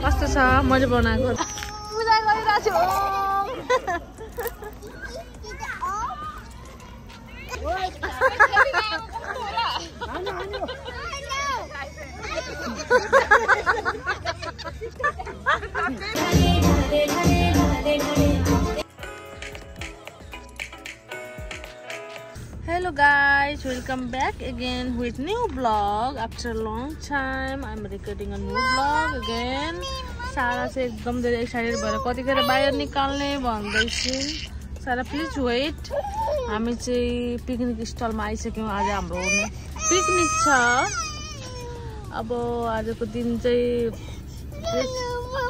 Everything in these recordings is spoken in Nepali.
कस्तो छ मैले बनाएको पूजा गरिरहेको छु Hello guys, welcome back again with new vlog. After a long time I'm recording a new vlog again. Sara चाहिँ एकदम धेरै एक्साइटेड भएर कतिखेर बाहिर निकाल्ने भन्दैछु. Sara please wait. हामी चाहिँ पिकनिक स्टलमा आइसक्यौं. आज हाम्रो पिकनिक छ. अब आजको दिन चाहिँ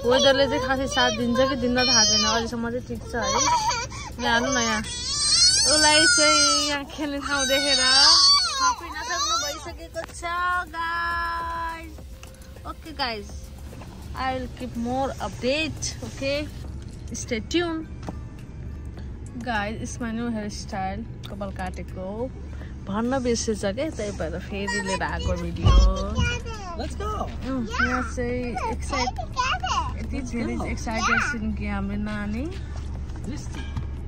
वेदरले चाहिँ खासै साथ दिन्छ कि दिन्न थाहा छैन. अहिलेसम्म चाहिँ ठिक छ है. यहाँ आउनु न यहाँ. उसलाई चाहिँ यहाँ खेल्ने ठाउँ देखेर खपिन सक्नु भइसकेको छ guys. Okay guys, I will keep more update. Okay, stay tuned. Guys, it's my new hairstyle. कपाल काटेको भन्न बिर्सेछ के त्यही भएर फेरि लिएर आएको भिडियो. Let's go. यहाँ चाहिँ यति धेरै एक्साइटेड छन् कि हाम्रो नानी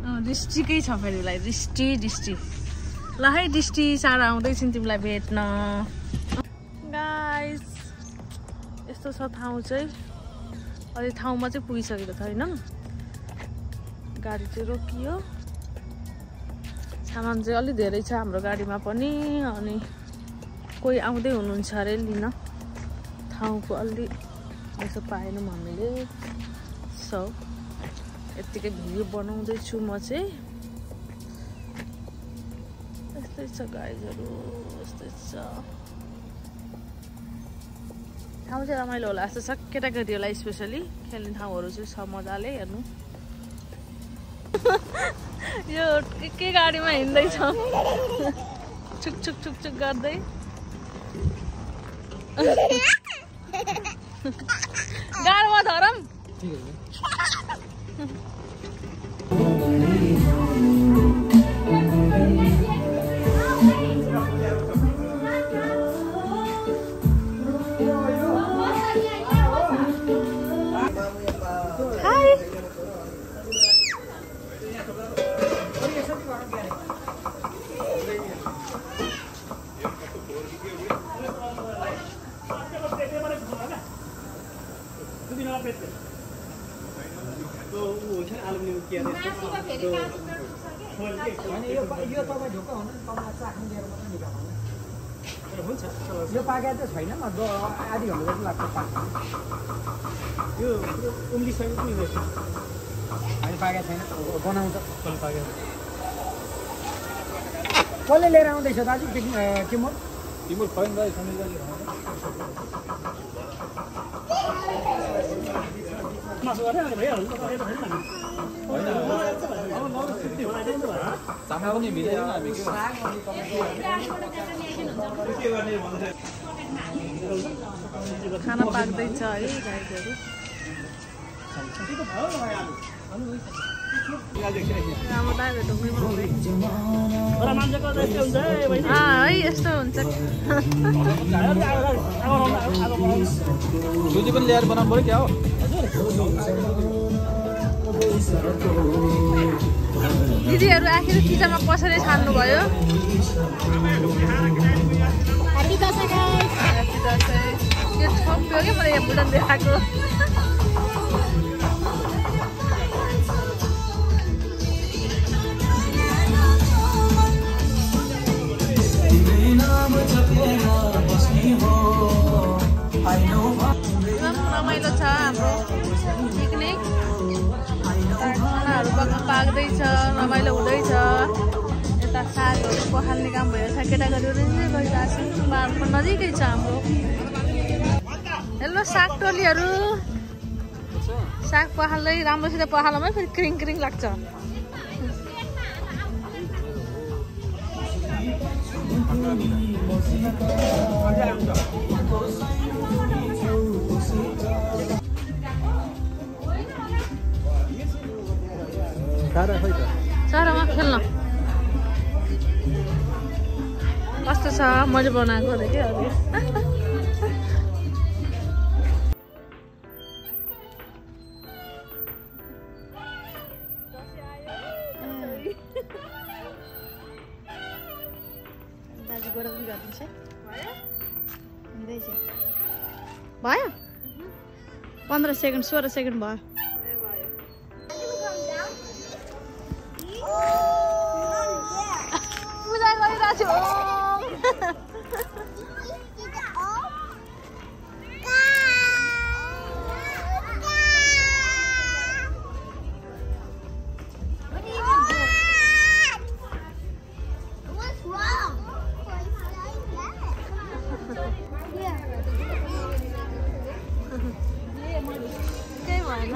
डिस्ट्रिकै छ फेरि उसलाई डिस्टी ल है डिस्टी सारा आउँदैछन् तिमीलाई भेट्न. गाइस यस्तो छ ठाउँ चाहिँ अहिले ठाउँमा चाहिँ पुगिसकेको छैन. गाडी चाहिँ रोकियो. सामान चाहिँ अलि धेरै छ हाम्रो गाडीमा पनि अनि कोही आउँदै हुनुहुन्छ अरे लिन. ठाउँको अलि यसो पाएनौँ हामीले. सो यतिकै भिडियो बनाउँदैछु म चाहिँ. यस्तै छ गाइजहरू, यस्तै छ. ठाउँ चाहिँ रमाइलो होला जस्तो छ केटाकेटीहरूलाई स्पेसली. खेल्ने ठाउँहरू चाहिँ छ मजाले हेर्नु. यो के गाडीमा हिँड्दैछ छुक छुक छुक छुक गर्दै. गाडीमा धरम. यो पाके चाहिँ छैन म आधी घन्टा जति लाग्छ पाक्न. यो उम्लिसकेको पनि रहेछ. अहिले पाके छैन बनाउँछ. कसले पाके कसले लिएर आउँदैछ दाजु टिमुर टिमुर खैन दाजु समीर दाजु मासु गरे अनि भइहाल्छ. चामल पनि भिजाइदिउँ हामी के खाना पाक्दैछ है गाइजहरू. है यस्तो हुन्छ. सुजी पनि ल्याएर बनाउनु पऱ्यो क्या हो. दिदीहरू आखिर किचनमा कसरी छान्नुभयो. के छोप्यो कि मलाई यहाँ बुढन देखाएको. रमाइलो छ हाम्रो पिकनिक. खानाहरू पाक्दैछ, रमाइलो हुँदैछ. यता सागहरू पखाल्ने काम भइरहेछ. केटाकेटीहरू गरिरहेको छ. बारको नजिकै छ हाम्रो. हेलो साग टोलीहरू. साग पखाल्दै राम्रोसित पखालमै फेरि क्रिङ क्रिङ लाग्छ. सारामा खेल्न कस्तो छ मैले बनाएको अरे के अरे. हुँदैछ भयो 15 सेकेन्ड 16 सेकेन्ड भयो पूजा गरिरहेको छु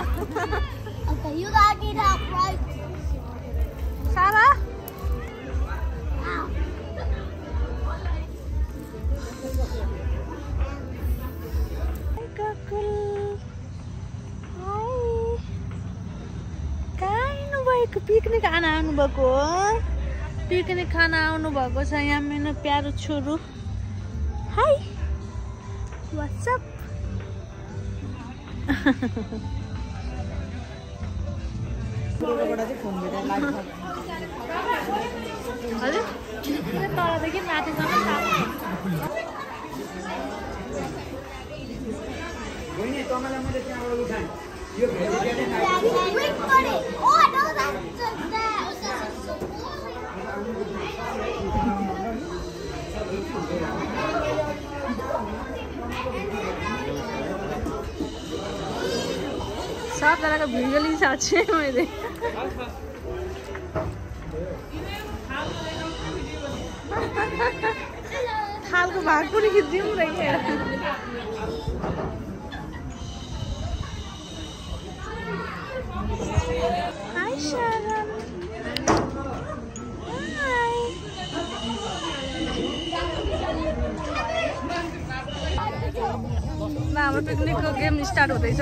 Okay, you gotta get out right. Sarah? Ow. Hi, Kakul. Hi. कहाँ आउनुभएको पिकनिक खान आउनुभएको हो पिकनिक खान आउनुभएको छ यहाँ मेरो प्यारो छोरो हाई व्हाट्सअप हजुर तलदेखि माथिसम्म Wait for it. Oh, no, that's that. सबजनाको भिडियो लिइसकेको छु मैले थालको भाग पनि खिचिदिउँ रहेछ हाई शरण हाई हाम्रो पिकनिकको गेम स्टार्ट हुँदैछ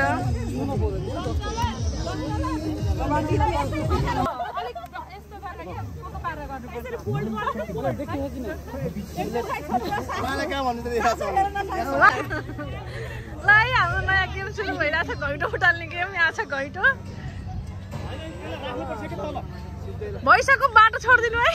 ल हाम्रो नयाँ गेम सुरु भइरहेछ घैँटो उठाल्ने गेम यहाँ छ घैँटो भइसक्यो बाटो छोडिदिनु है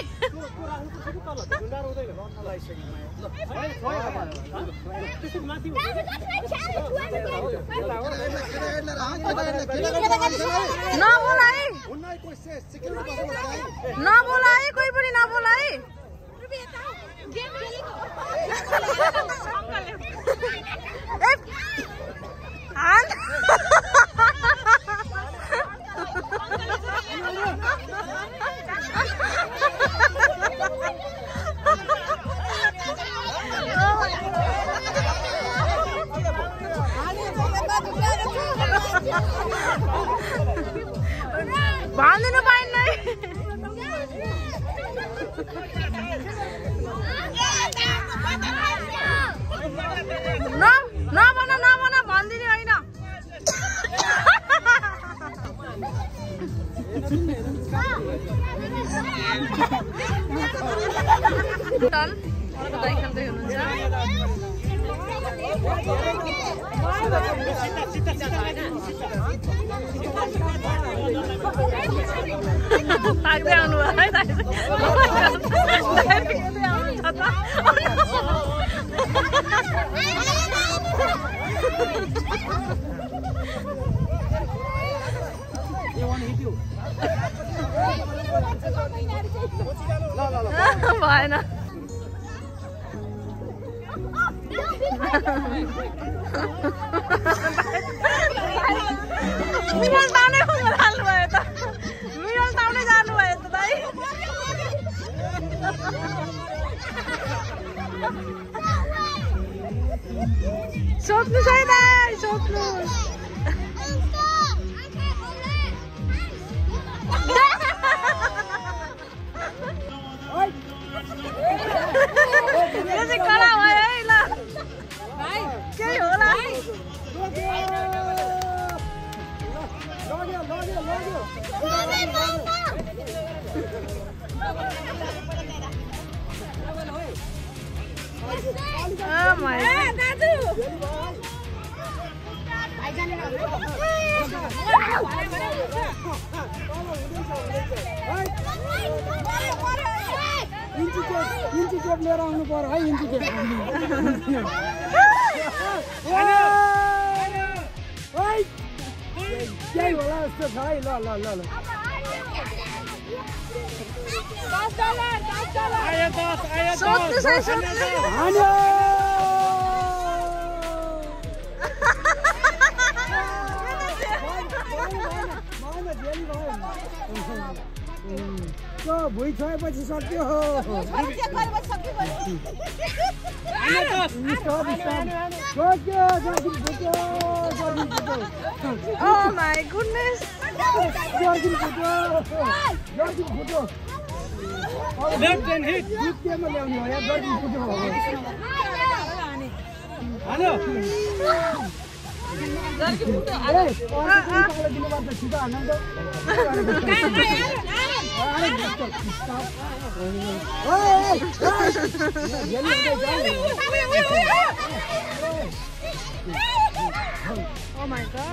नबोला है कोही पनि नबोला है भन्दिनु पाइन्न है नभन भन्दिनु होइन दाइ खेल्दै हुनुहुन्छ पाक्दै आउनु भयो है भएन मिरल ताउनै जानु भयो त मिरल ताउनै जानु भयो त दाइ सोच्नु है दाइ सोच्नु यो चाहिँ कडा भयो है ल केही होला इन्ची टेप लिएर आउनु पर्यो है इन्ची टेप यस्तो छ है ल ल ल ल भुइँ छोएपछि सक्यो Oh my goodness. Left and hit. Hello. Oh my god.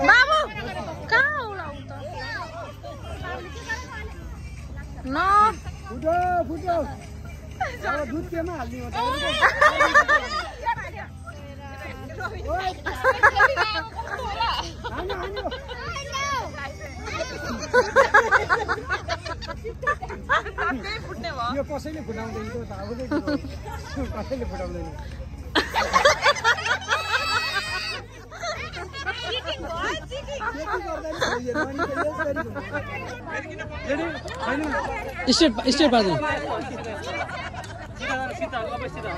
बाबु कहाँ होला उता न फुटो फुटो अब दुध केमा हाल्ने हो त यो कसैले फुटाउँदैन त कसैले फुटाउँदैन स्टेट बाजु सीधा अब सीधा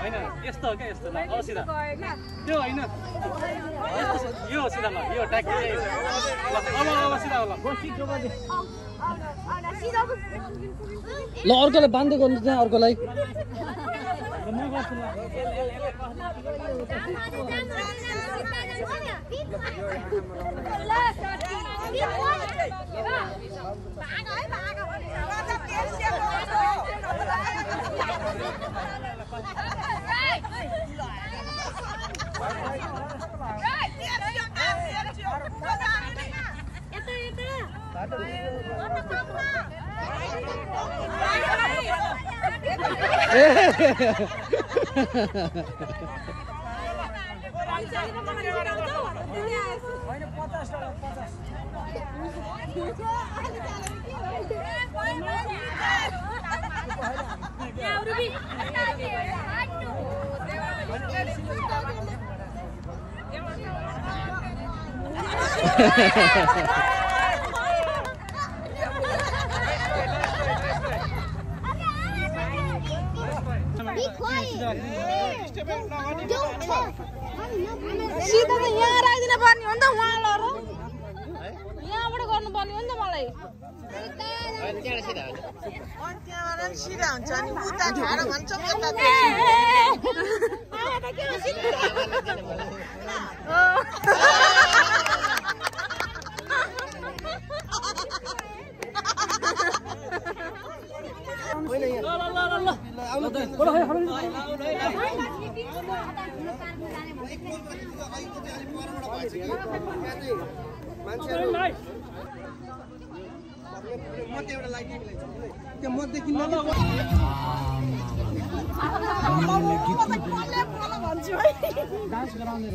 हैन यस्तो हो के यस्तो ल अब सीधा त्यो हैन यो सीधा ल यो ट्याक अब सीधा होला ल अर्कोलाई बान्दै गर्नु त्यहाँ अर्कोलाई सीधा त यहाँ राख्दिन पर्ने हो नि त उहाँ लर यहाँबाट गर्नुपर्ने हो नि त मलाई त्यहाँबाट सिधा हुन्छ अनि उता खाएर भन्छौँ यता डान्स गराउने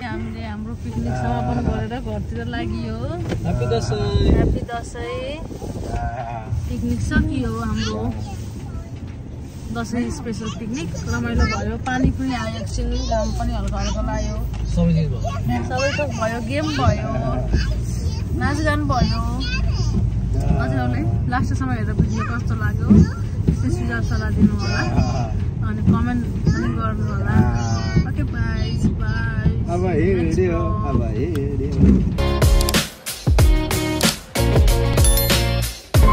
हामीले हाम्रो पिकनिक समापन गरेर घरतिर लागियो। Happy Dashain. Happy Dashain. Picnic सकियो हाम्रो दसैँ स्पेसल पिकनिक। रमाइलो भयो, पानी पनि आयो, एकछिन घाम पनि हल्का हल्का लाग्यो, सबै थोक भयो, गेम भयो, नाचगान भयो। हजुरहरूले लास्टसम्म हेरेर भिडियो कस्तो लाग्यो त्यसको सुझाव सल्लाह दिनु होला अनि कमेन्ट पनि गर्नु होला। Okay by by. अब हेर्यो।